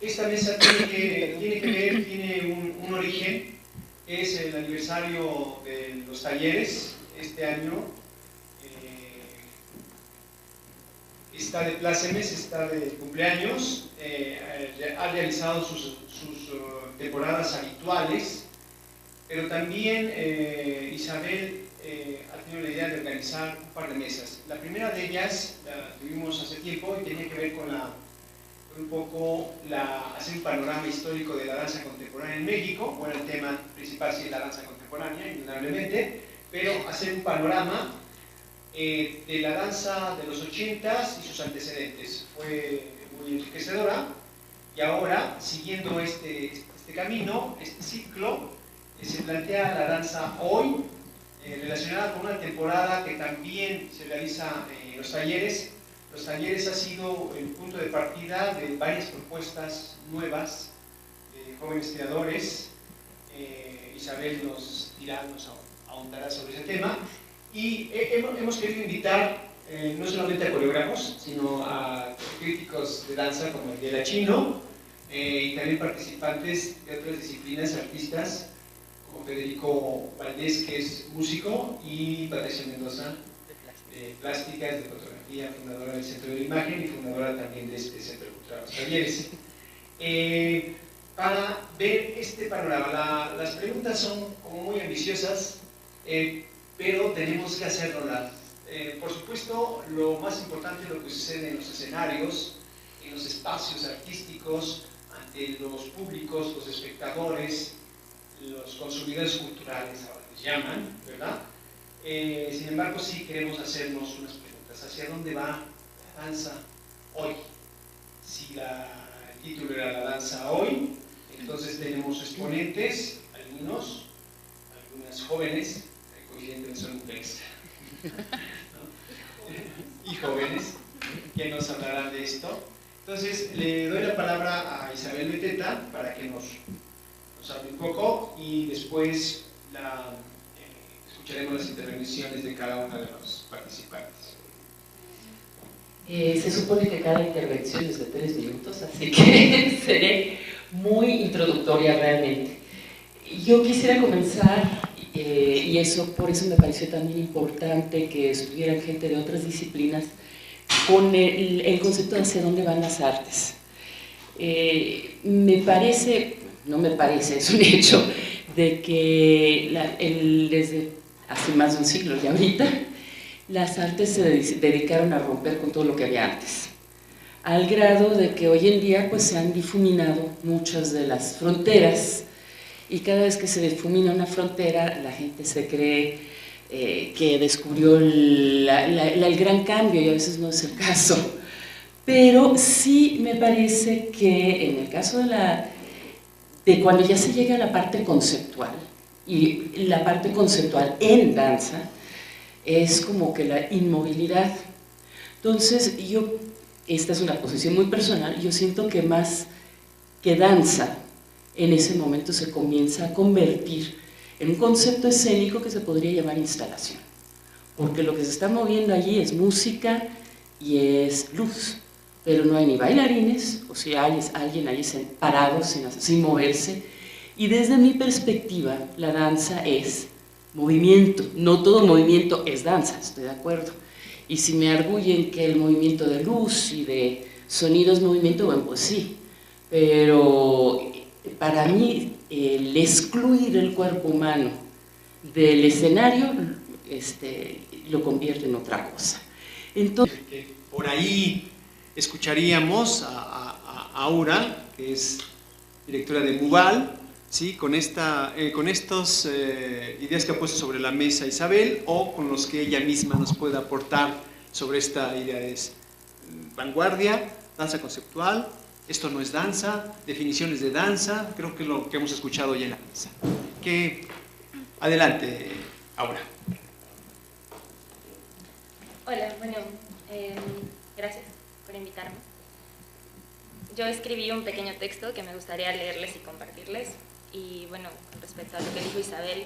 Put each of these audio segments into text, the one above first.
Esta mesa tiene un origen, es el aniversario de los talleres. Este año está de plácemes, está de cumpleaños, ha realizado sus temporadas habituales, pero también Isabel ha tenido la idea de organizar un par de mesas. La primera de ellas la tuvimos hace tiempo y tenía que ver con un poco hacer un panorama histórico de la danza contemporánea en México. Bueno, el tema principal sí es la danza contemporánea, indudablemente, pero hacer un panorama de la danza de los 80s y sus antecedentes. Fue muy enriquecedora, y ahora, siguiendo este camino, este ciclo, se plantea la danza hoy, relacionada con una temporada que también se realiza en los talleres. Los talleres ha sido el punto de partida de varias propuestas nuevas de jóvenes creadores. Isabel nos ahondará sobre ese tema. Y hemos querido invitar no solamente a coreógrafos, sino a críticos de danza como el de la Chino, y también participantes de otras disciplinas, artistas, como Federico Valdés, que es músico, y Patricia Mendoza, de plásticas, de fotografía, fundadora del Centro de la Imagen y fundadora también de este Centro Cultural Los Talleres. Para ver este panorama, las preguntas son como muy ambiciosas, pero tenemos que hacerlo. Por supuesto, lo más importante es lo que sucede en los escenarios, en los espacios artísticos, ante los públicos, los espectadores, los consumidores culturales, ahora les llaman, ¿verdad? Sin embargo, sí queremos hacernos unas preguntas. ¿Hacia dónde va la danza hoy? Si el título era la danza hoy, entonces tenemos exponentes, algunas jóvenes, coincidentemente son mujeres, ¿no? Y jóvenes, que nos hablarán de esto. Entonces, le doy la palabra a Isabel Beteta para que nos hable un poco, y después escucharemos las intervenciones de cada uno de los participantes. Se supone que cada intervención es de 3 minutos, así que seré muy introductoria realmente. Yo quisiera comenzar, y por eso me pareció también importante que estuvieran gente de otras disciplinas, con el concepto de hacia dónde van las artes. Me parece, no me parece, es un hecho, de que desde hace más de un siglo y ahorita, las artes se dedicaron a romper con todo lo que había antes, al grado de que hoy en día pues, se han difuminado muchas de las fronteras, y cada vez que se difumina una frontera, la gente se cree que descubrió el gran cambio, y a veces no es el caso. Pero sí me parece que en el caso de cuando ya se llega a la parte conceptual, y la parte conceptual en danza, es como que la inmovilidad. Entonces, esta es una posición muy personal, yo siento que más que danza, en ese momento se comienza a convertir en un concepto escénico que se podría llamar instalación, porque lo que se está moviendo allí es música y es luz, pero no hay ni bailarines, o sea, hay alguien ahí parado sin moverse, y desde mi perspectiva la danza es movimiento. No todo movimiento es danza, estoy de acuerdo, y si me arguyen que el movimiento de luz y de sonido es movimiento, bueno, pues sí, pero para mí el excluir el cuerpo humano del escenario lo convierte en otra cosa. Entonces, por ahí escucharíamos a Aura, que es directora de MUBAL, ¿sí? con estas ideas que ha puesto sobre la mesa Isabel, o con los que ella misma nos puede aportar sobre esta idea de vanguardia, danza conceptual, esto no es danza, definiciones de danza, creo que es lo que hemos escuchado hoy en la mesa. Adelante, Aura. Hola, bueno, gracias por invitarme. Yo escribí un pequeño texto que me gustaría leerles y compartirles. Y bueno, con respecto a lo que dijo Isabel,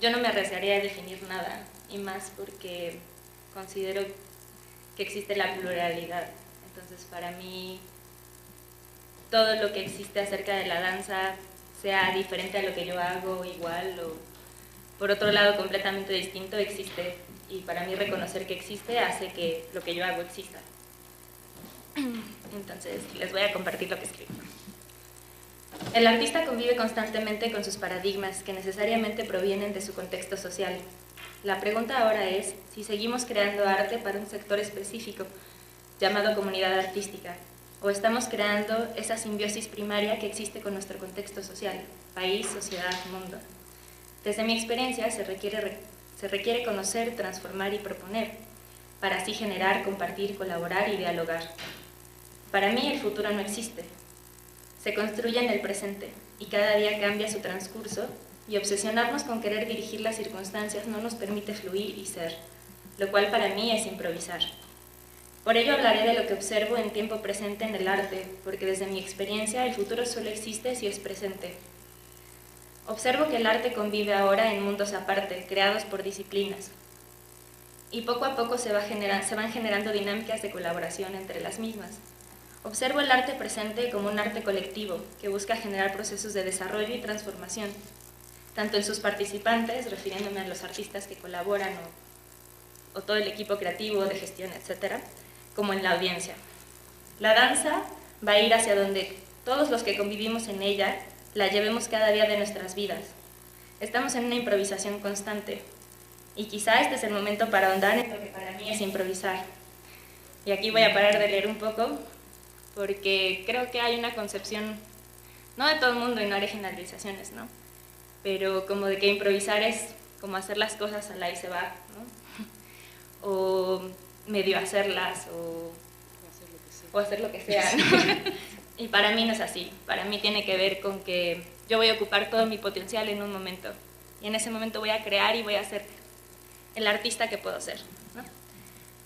yo no me arriesgaría a definir nada, y más porque considero que existe la pluralidad. Entonces, para mí, todo lo que existe acerca de la danza, sea diferente a lo que yo hago, igual o por otro lado completamente distinto, existe. Y para mí reconocer que existe hace que lo que yo hago exista. Entonces, les voy a compartir lo que escribo. El artista convive constantemente con sus paradigmas que necesariamente provienen de su contexto social. La pregunta ahora es si seguimos creando arte para un sector específico, llamado comunidad artística, o estamos creando esa simbiosis primaria que existe con nuestro contexto social, país, sociedad, mundo. Desde mi experiencia se requiere conocer, transformar y proponer, para así generar, compartir, colaborar y dialogar. Para mí el futuro no existe. Se construye en el presente y cada día cambia su transcurso, y obsesionarnos con querer dirigir las circunstancias no nos permite fluir y ser, lo cual para mí es improvisar. Por ello hablaré de lo que observo en tiempo presente en el arte, porque desde mi experiencia el futuro solo existe si es presente. Observo que el arte convive ahora en mundos aparte, creados por disciplinas, y poco a poco se van generando dinámicas de colaboración entre las mismas. Observo el arte presente como un arte colectivo que busca generar procesos de desarrollo y transformación, tanto en sus participantes, refiriéndome a los artistas que colaboran o todo el equipo creativo, de gestión, etc., como en la audiencia. La danza va a ir hacia donde todos los que convivimos en ella la llevemos cada día de nuestras vidas. Estamos en una improvisación constante y quizá este es el momento para ahondar en lo que para mí es improvisar. Y aquí voy a parar de leer un poco porque creo que hay una concepción, no de todo el mundo y no haré generalizaciones, ¿no? Pero como de que improvisar es como hacer las cosas al ahí se va, ¿no? O medio hacerlas o hacer lo que sea, ¿no? Y para mí no es así. Para mí tiene que ver con que yo voy a ocupar todo mi potencial en un momento y en ese momento voy a crear y voy a ser el artista que puedo ser, ¿no?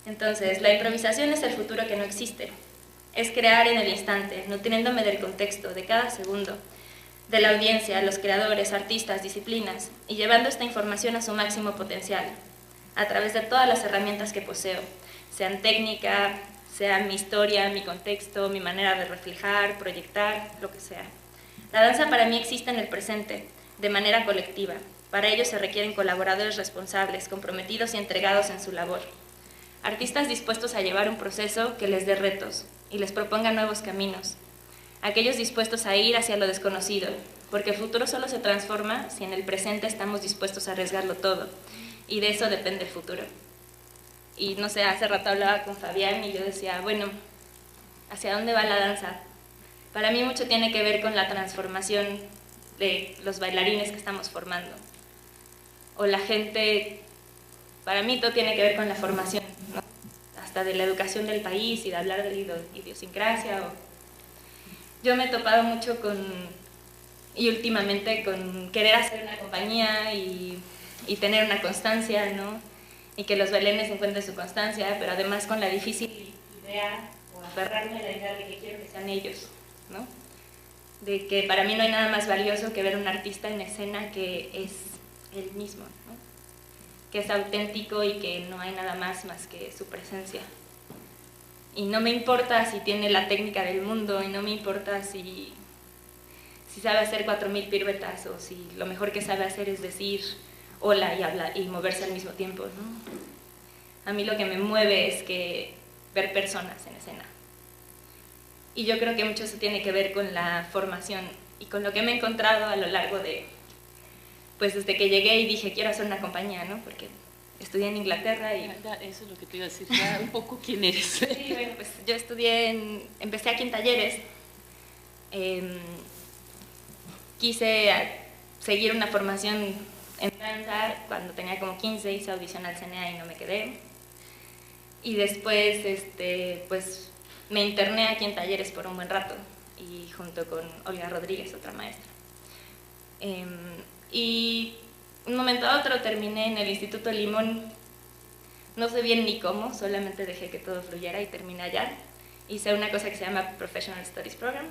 Entonces, la improvisación es el futuro que no existe. Es crear en el instante, nutriéndome del contexto, de cada segundo, de la audiencia, los creadores, artistas, disciplinas, y llevando esta información a su máximo potencial, a través de todas las herramientas que poseo, sean técnica, sea mi historia, mi contexto, mi manera de reflejar, proyectar, lo que sea. La danza para mí existe en el presente, de manera colectiva. Para ello se requieren colaboradores responsables, comprometidos y entregados en su labor. Artistas dispuestos a llevar un proceso que les dé retos y les proponga nuevos caminos. Aquellos dispuestos a ir hacia lo desconocido, porque el futuro solo se transforma si en el presente estamos dispuestos a arriesgarlo todo, y de eso depende el futuro. Y no sé, hace rato hablaba con Fabián y yo decía, bueno, ¿hacia dónde va la danza? Para mí mucho tiene que ver con la transformación de los bailarines que estamos formando. O la gente, para mí todo tiene que ver con la formación, ¿no? Hasta de la educación del país y de hablar de idiosincrasia. Yo me he topado mucho y últimamente con querer hacer una compañía y tener una constancia, ¿no? Y que los bailarines encuentren su constancia, pero además con la difícil idea o aferrarme a la idea de que quiero que sean ellos, ¿no? De que para mí no hay nada más valioso que ver a un artista en escena que es él mismo, ¿no? Que es auténtico y que no hay nada más que su presencia. Y no me importa si tiene la técnica del mundo, y no me importa si sabe hacer 4000 piruetas, o si lo mejor que sabe hacer es decir hola y hablar y moverse al mismo tiempo, ¿no? A mí lo que me mueve es ver personas en escena. Y yo creo que mucho eso tiene que ver con la formación y con lo que me he encontrado a lo largo de, pues desde que llegué y dije quiero hacer una compañía, ¿no? Porque estudié en Inglaterra y... Eso es lo que te iba a decir, ya un poco quién eres. Sí, bueno, pues yo empecé aquí en Talleres, quise seguir una formación en danza. Cuando tenía como 15 hice audición al CNA y no me quedé. Y después pues me interné aquí en Talleres por un buen rato, y junto con Olga Rodríguez, otra maestra. Y un momento a otro terminé en el Instituto Limón, no sé bien ni cómo, solamente dejé que todo fluyera y terminé allá. Hice una cosa que se llama Professional Studies Program,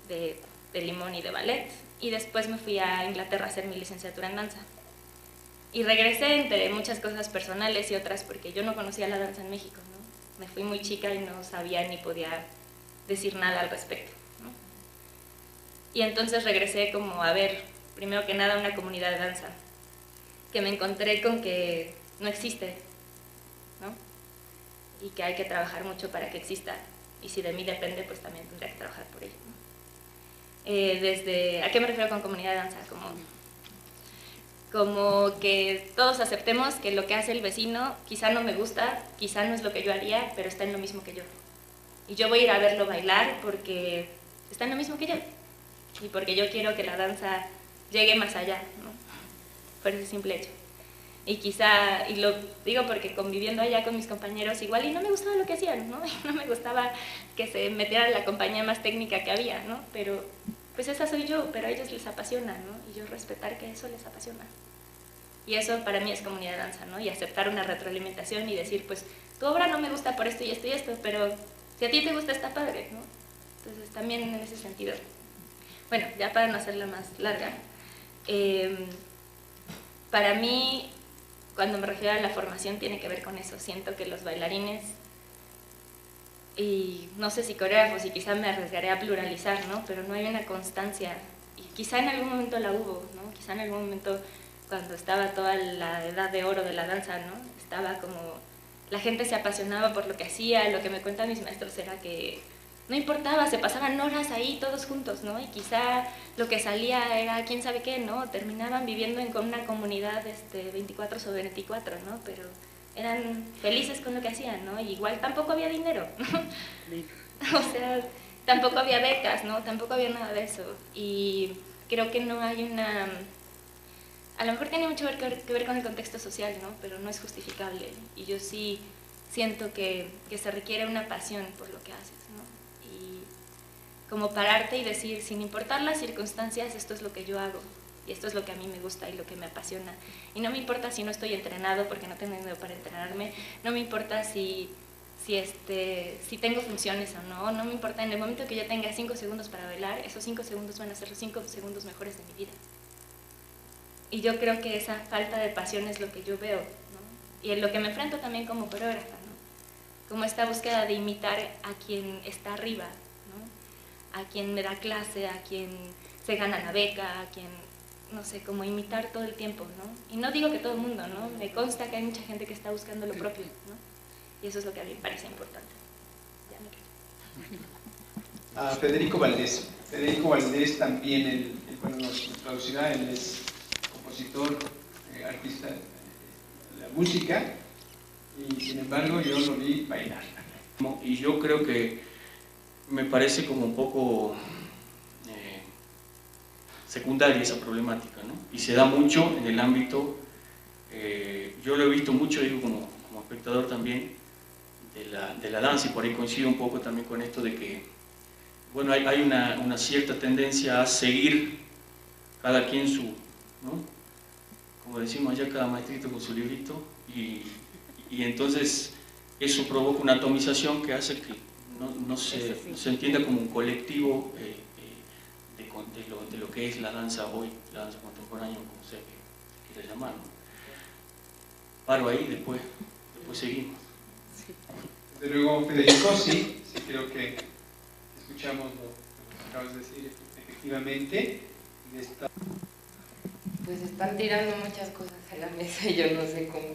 de Limón y de ballet, y después me fui a Inglaterra a hacer mi licenciatura en danza. Y regresé entre muchas cosas personales y otras porque yo no conocía la danza en México, ¿no? me fui muy chica y no sabía ni podía decir nada al respecto, ¿no? Y entonces regresé como a ver, primero que nada, una comunidad de danza, que me encontré con que no existe, ¿no? Y que hay que trabajar mucho para que exista, y si de mí depende, pues también tendría que trabajar por ello, ¿no? ¿A qué me refiero con comunidad de danza? Como que todos aceptemos que lo que hace el vecino quizá no me gusta, quizá no es lo que yo haría, pero está en lo mismo que yo. Y yo voy a ir a verlo bailar porque está en lo mismo que yo. Y porque yo quiero que la danza llegue más allá, ¿no? Por ese simple hecho. Y quizá, y lo digo porque conviviendo allá con mis compañeros igual, y no me gustaba lo que hacían, ¿no? Y no me gustaba que se metiera la compañía más técnica que había, ¿no? Pero pues esa soy yo, pero a ellos les apasiona, ¿no? Y yo respetar que eso les apasiona. Y eso para mí es comunidad de danza, ¿no? Y aceptar una retroalimentación y decir, pues, tu obra no me gusta por esto y esto y esto, pero si a ti te gusta está padre, ¿no? Entonces también en ese sentido. Bueno, ya para no hacerla más larga, para mí, cuando me refiero a la formación, tiene que ver con eso. Siento que los bailarines, y no sé si coreógrafos, y quizá me arriesgaré a pluralizar, ¿no? Pero no hay una constancia, y quizá en algún momento la hubo, ¿no? Quizá en algún momento, cuando estaba toda la edad de oro de la danza, ¿no? Estaba como, la gente se apasionaba por lo que hacía. Lo que me cuentan mis maestros era que no importaba, se pasaban horas ahí todos juntos, ¿no? Y quizá lo que salía era quién sabe qué, ¿no? Terminaban viviendo con una comunidad 24 sobre 24, ¿no? Pero eran felices con lo que hacían, ¿no? Y igual tampoco había dinero, ¿no? O sea, tampoco había becas, ¿no? Tampoco había nada de eso. Y creo que no hay una... A lo mejor tiene mucho que ver con el contexto social, ¿no? Pero no es justificable. Y yo sí siento que se requiere una pasión por lo que haces, ¿no? Y como pararte y decir, sin importar las circunstancias, esto es lo que yo hago. Y esto es lo que a mí me gusta y lo que me apasiona. Y no me importa si no estoy entrenado porque no tengo dinero para entrenarme. No me importa si tengo funciones o no. No me importa, en el momento que yo tenga 5 segundos para bailar, esos 5 segundos van a ser los 5 segundos mejores de mi vida. Y yo creo que esa falta de pasión es lo que yo veo, ¿no? Y en lo que me enfrento también como coreógrafa, ¿no? Como esta búsqueda de imitar a quien está arriba, ¿no? A quien me da clase, a quien se gana la beca, a quien, no sé, como imitar todo el tiempo, ¿no? Y no digo que todo el mundo, ¿no? Me consta que hay mucha gente que está buscando lo propio, ¿no? Y eso es lo que a mí me parece importante. Ya me callo. A Federico Valdés. Federico Valdés también, bueno, nos traducirá, él es compositor, artista de la música, y sin embargo yo lo vi bailar. Y yo creo que me parece como un poco secundaria esa problemática, ¿no? Y se da mucho en el ámbito, yo lo he visto mucho, digo, como espectador también, de la danza, y por ahí coincido un poco también con esto de que, bueno, hay una cierta tendencia a seguir cada quien su, ¿no? Como decimos allá, cada maestrito con su librito, y entonces eso provoca una atomización que hace que no se entienda como un colectivo de lo que es la danza hoy, la danza contemporánea, como sea que quiera llamar, ¿no? Paro ahí, después seguimos. Sí. Desde luego, Federico, sí creo que escuchamos lo que acabas de decir, efectivamente. Pues están tirando muchas cosas a la mesa y yo no sé cómo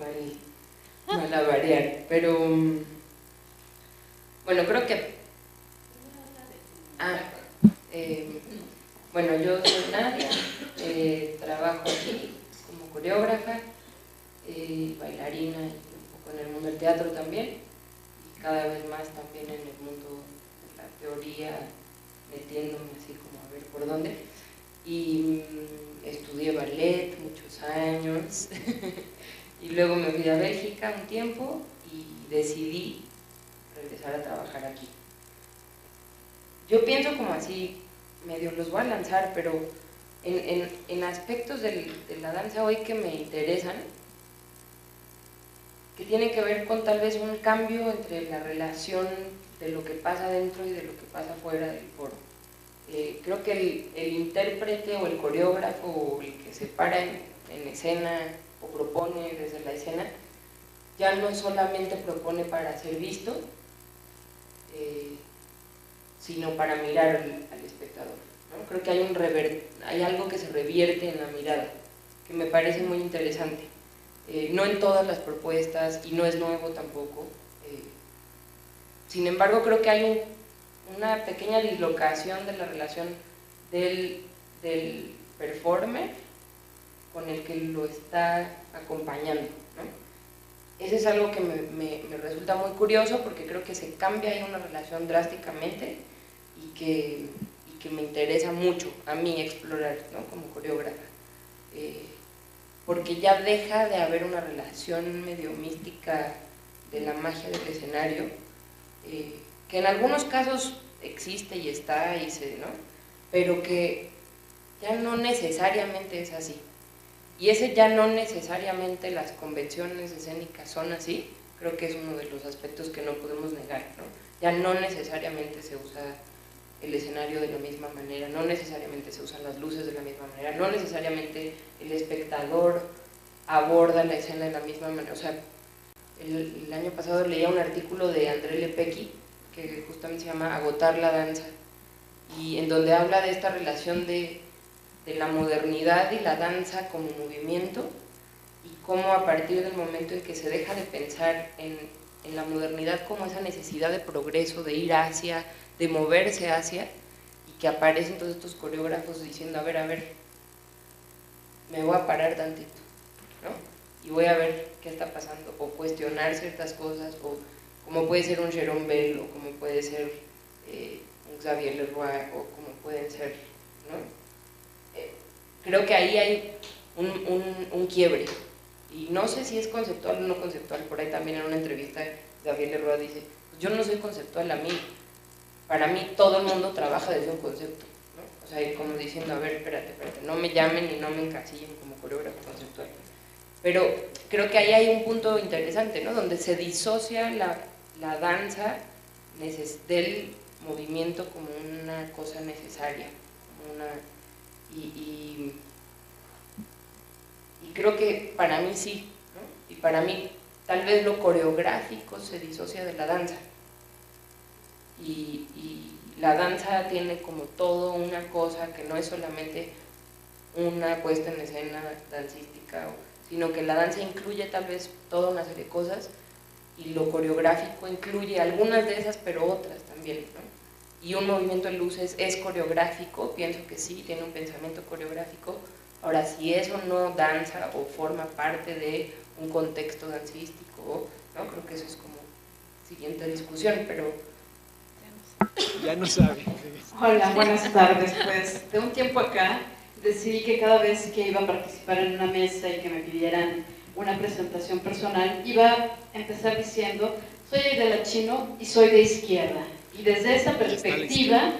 malabarear, pero bueno, creo que bueno, yo soy Nadia, trabajo aquí como coreógrafa, bailarina y un poco en el mundo del teatro también, y cada vez más también en el mundo de la teoría, metiéndome así como a ver por dónde. Y estudié ballet muchos años y luego me fui a Bélgica un tiempo y decidí regresar a trabajar aquí. Yo pienso como así, medio los voy a lanzar, pero en aspectos de la danza hoy que me interesan, que tienen que ver con tal vez un cambio entre la relación de lo que pasa dentro y de lo que pasa fuera del foro. Creo que el intérprete o el coreógrafo o el que se para en escena o propone desde la escena ya no solamente propone para ser visto, sino para mirar al espectador, ¿no? Creo que hay algo que se revierte en la mirada, que me parece muy interesante. No en todas las propuestas, y no es nuevo tampoco. Sin embargo, creo que hay una pequeña dislocación de la relación del performer con el que lo está acompañando, ¿no? Eso es algo que me resulta muy curioso, porque creo que se cambia ahí una relación drásticamente y que me interesa mucho a mí explorar, ¿no? Como coreógrafa, porque ya deja de haber una relación medio mística de la magia del escenario, que en algunos casos existe y está, ¿no? Pero que ya no necesariamente es así. Y ese ya no necesariamente las convenciones escénicas son así, creo que es uno de los aspectos que no podemos negar, ¿no? Ya no necesariamente se usa el escenario de la misma manera, no necesariamente se usan las luces de la misma manera, no necesariamente el espectador aborda la escena de la misma manera. O sea, el año pasado leía un artículo de André Lepecki, que justamente se llama Agotar la danza, y en donde habla de esta relación de la modernidad y la danza como movimiento, y cómo a partir del momento en que se deja de pensar en la modernidad como esa necesidad de progreso, de ir hacia, de moverse hacia, y que aparecen todos estos coreógrafos diciendo, a ver, me voy a parar tantito, ¿no? Y voy a ver qué está pasando, o cuestionar ciertas cosas, o como puede ser un Jérôme Bel, o como puede ser un Xavier Leroy, o como pueden ser, ¿no? Creo que ahí hay un quiebre, y no sé si es conceptual o no conceptual. Por ahí también en una entrevista Xavier Leroy dice, pues yo no soy conceptual, para mí todo el mundo trabaja desde un concepto, ¿no? O sea, como diciendo, a ver, espérate, no me llamen y no me encasillen como coreógrafo conceptual. Pero creo que ahí hay un punto interesante, ¿no? Donde se disocia la danza del movimiento como una cosa necesaria, como y creo que para mí sí, ¿no? Y para mí tal vez lo coreográfico se disocia de la danza, y la danza tiene como todo una cosa que no es solamente una puesta en escena dancística, sino que la danza incluye tal vez toda una serie de cosas, y lo coreográfico incluye algunas de esas, pero otras también, ¿no? Y un movimiento de luces es coreográfico, pienso que sí, tiene un pensamiento coreográfico. Ahora, si eso no danza o forma parte de un contexto dancístico, ¿no? Creo que eso es como siguiente discusión, pero ya no sabe. Hola, buenas tardes. Pues de un tiempo acá decidí que cada vez que iba a participar en una mesa y que me pidieran una presentación personal, iba a empezar diciendo, soy Aidela Chino y soy de izquierda, y desde esa perspectiva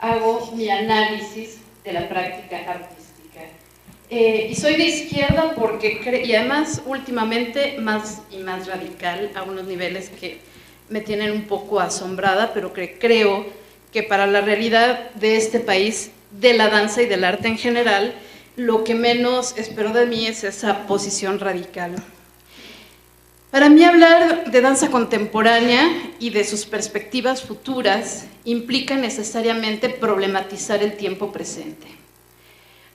hago mi análisis de la práctica artística. Y soy de izquierda porque, y además últimamente más y más radical, a unos niveles que me tienen un poco asombrada, pero creo que para la realidad de este país, de la danza y del arte en general, lo que menos espero de mí es esa posición radical. Para mí hablar de danza contemporánea y de sus perspectivas futuras implica necesariamente problematizar el tiempo presente.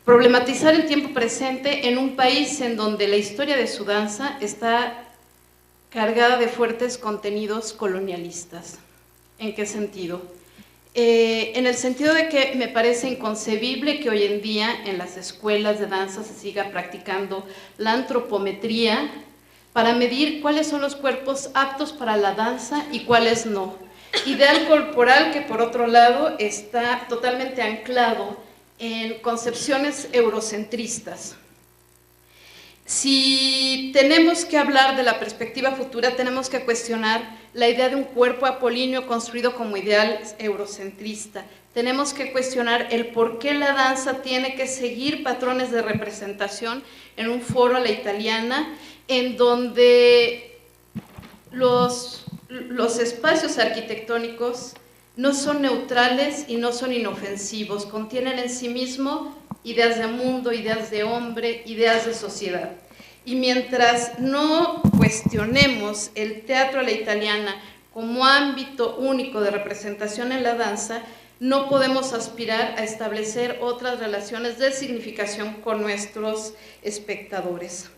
Problematizar el tiempo presente en un país en donde la historia de su danza está cargada de fuertes contenidos colonialistas. ¿En qué sentido? En el sentido de que me parece inconcebible que hoy en día en las escuelas de danza se siga practicando la antropometría para medir cuáles son los cuerpos aptos para la danza y cuáles no. Ideal corporal que por otro lado está totalmente anclado en concepciones eurocentristas. Si tenemos que hablar de la perspectiva futura, tenemos que cuestionar la idea de un cuerpo apolíneo construido como ideal eurocentrista. Tenemos que cuestionar el por qué la danza tiene que seguir patrones de representación en un foro a la italiana, en donde los espacios arquitectónicos no son neutrales y no son inofensivos, contienen en sí mismo ideas de mundo, ideas de hombre, ideas de sociedad. Y mientras no cuestionemos el teatro a la italiana como ámbito único de representación en la danza, no podemos aspirar a establecer otras relaciones de significación con nuestros espectadores.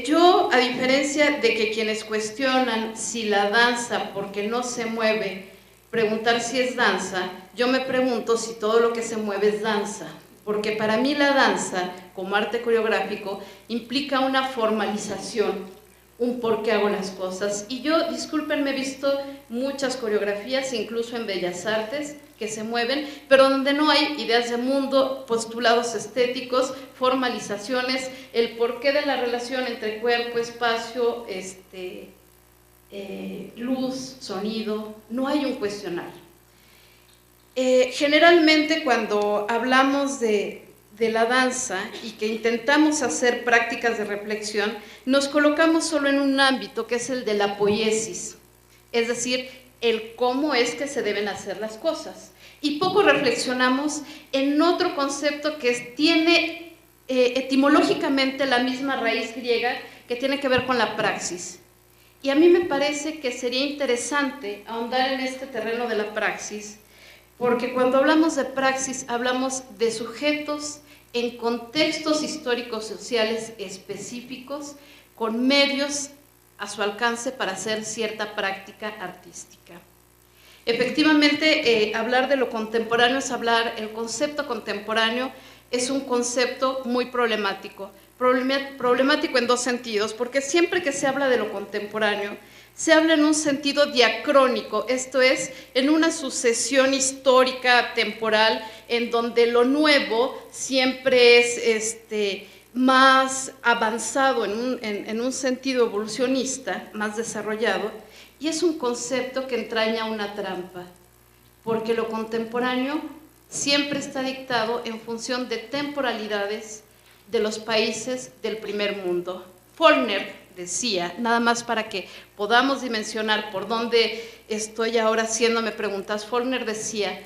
Yo, a diferencia de que quienes cuestionan si la danza, porque no se mueve, preguntar si es danza, yo me pregunto si todo lo que se mueve es danza, porque para mí la danza, como arte coreográfico, implica una formalización, un por qué hago las cosas. Y yo, discúlpenme, he visto muchas coreografías, incluso en Bellas Artes, que se mueven, pero donde no hay ideas de mundo, postulados estéticos, formalizaciones, el porqué de la relación entre cuerpo, espacio, luz, sonido, no hay un cuestionario. Generalmente cuando hablamos de la danza y que intentamos hacer prácticas de reflexión, nos colocamos solo en un ámbito que es el de la poiesis, es decir, el cómo es que se deben hacer las cosas. Y poco reflexionamos en otro concepto que tiene etimológicamente la misma raíz griega, que tiene que ver con la praxis. Y a mí me parece que sería interesante ahondar en este terreno de la praxis, porque cuando hablamos de praxis hablamos de sujetos en contextos históricos sociales específicos, con medios a su alcance para hacer cierta práctica artística. Efectivamente, hablar de lo contemporáneo es hablar, el concepto contemporáneo es un concepto muy problemático. Problemático en dos sentidos, porque siempre que se habla de lo contemporáneo, se habla en un sentido diacrónico, esto es, en una sucesión histórica, temporal, en donde lo nuevo siempre es más avanzado en un sentido evolucionista, más desarrollado, y es un concepto que entraña una trampa, porque lo contemporáneo siempre está dictado en función de temporalidades de los países del primer mundo. Faulkner decía, nada más para que podamos dimensionar por dónde estoy ahora haciéndome preguntas, Faulkner decía,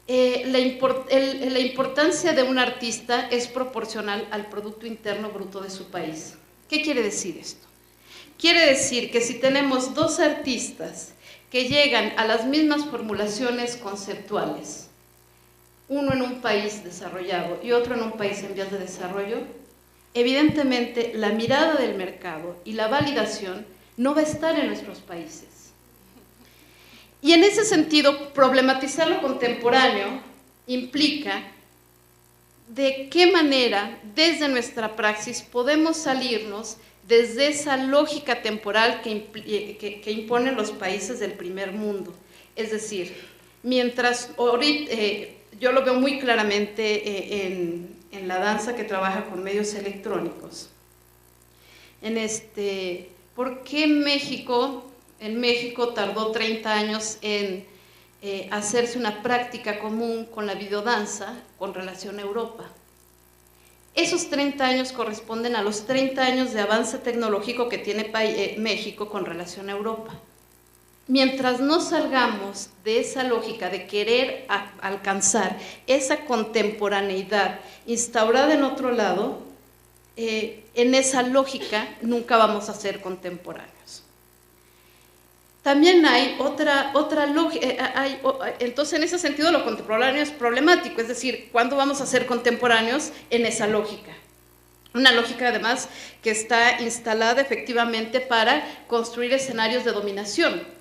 la importancia de un artista es proporcional al Producto Interno Bruto de su país. ¿Qué quiere decir esto? Quiere decir que si tenemos dos artistas que llegan a las mismas formulaciones conceptuales, uno en un país desarrollado y otro en un país en vías de desarrollo, evidentemente la mirada del mercado y la validación no va a estar en nuestros países. Y en ese sentido, problematizar lo contemporáneo implica de qué manera desde nuestra praxis podemos salirnos desde esa lógica temporal que imponen los países del primer mundo. Es decir, mientras ahorita, yo lo veo muy claramente en la danza que trabaja con medios electrónicos. ¿Por qué en México tardó 30 años en hacerse una práctica común con la videodanza con relación a Europa? Esos 30 años corresponden a los 30 años de avance tecnológico que tiene México con relación a Europa. Mientras no salgamos de esa lógica de querer alcanzar esa contemporaneidad instaurada en otro lado, en esa lógica nunca vamos a ser contemporáneos. También hay otra lógica, entonces en ese sentido lo contemporáneo es problemático, es decir, ¿cuándo vamos a ser contemporáneos en esa lógica? Una lógica además que está instalada efectivamente para construir escenarios de dominación.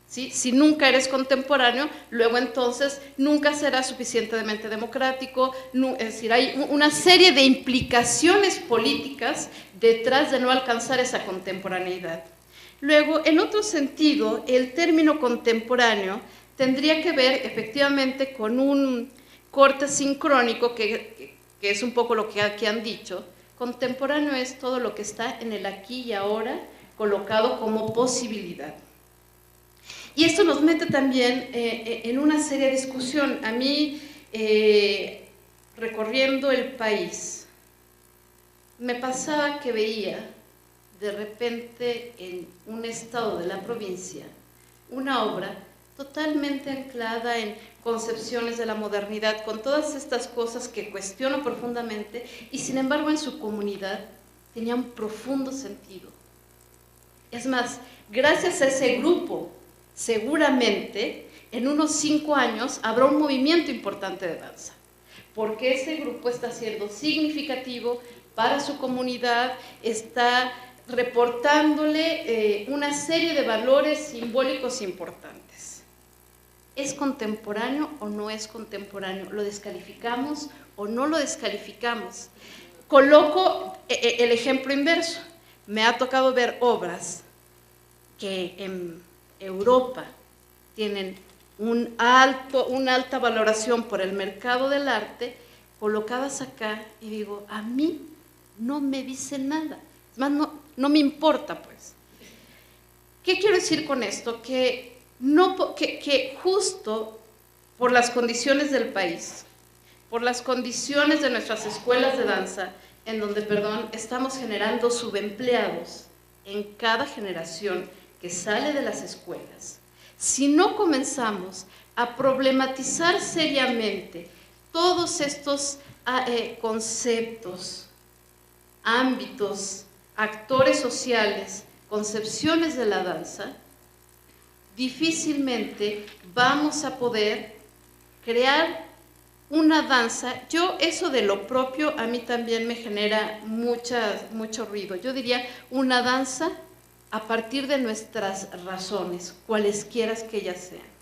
¿Sí? Si nunca eres contemporáneo, luego entonces nunca serás suficientemente democrático, es decir, hay una serie de implicaciones políticas detrás de no alcanzar esa contemporaneidad. Luego, en otro sentido, el término contemporáneo tendría que ver efectivamente con un corte sincrónico, que es un poco lo que aquí han dicho. Contemporáneo es todo lo que está en el aquí y ahora, colocado como posibilidad. Y esto nos mete también en una seria discusión. A mí, recorriendo el país, me pasaba que veía de repente en un estado de la provincia una obra totalmente anclada en concepciones de la modernidad, con todas estas cosas que cuestiono profundamente, y sin embargo en su comunidad tenía un profundo sentido. Es más, gracias a ese grupo, seguramente en unos 5 años habrá un movimiento importante de danza, porque ese grupo está siendo significativo para su comunidad, está reportándole una serie de valores simbólicos importantes. ¿Es contemporáneo o no es contemporáneo? ¿Lo descalificamos o no lo descalificamos? Coloco el ejemplo inverso. Me ha tocado ver obras que en Europa tienen una alta valoración por el mercado del arte, colocadas acá, y digo, a mí no me dice nada. Es más, no me importa, pues. ¿Qué quiero decir con esto? Que justo por las condiciones del país, por las condiciones de nuestras escuelas de danza, en donde, estamos generando subempleados en cada generación que sale de las escuelas. Si no comenzamos a problematizar seriamente todos estos conceptos, ámbitos, actores sociales, concepciones de la danza, difícilmente vamos a poder crear una danza. Eso de lo propio a mí también me genera mucho ruido. Yo diría una danza a partir de nuestras razones, cualesquiera que ellas sean.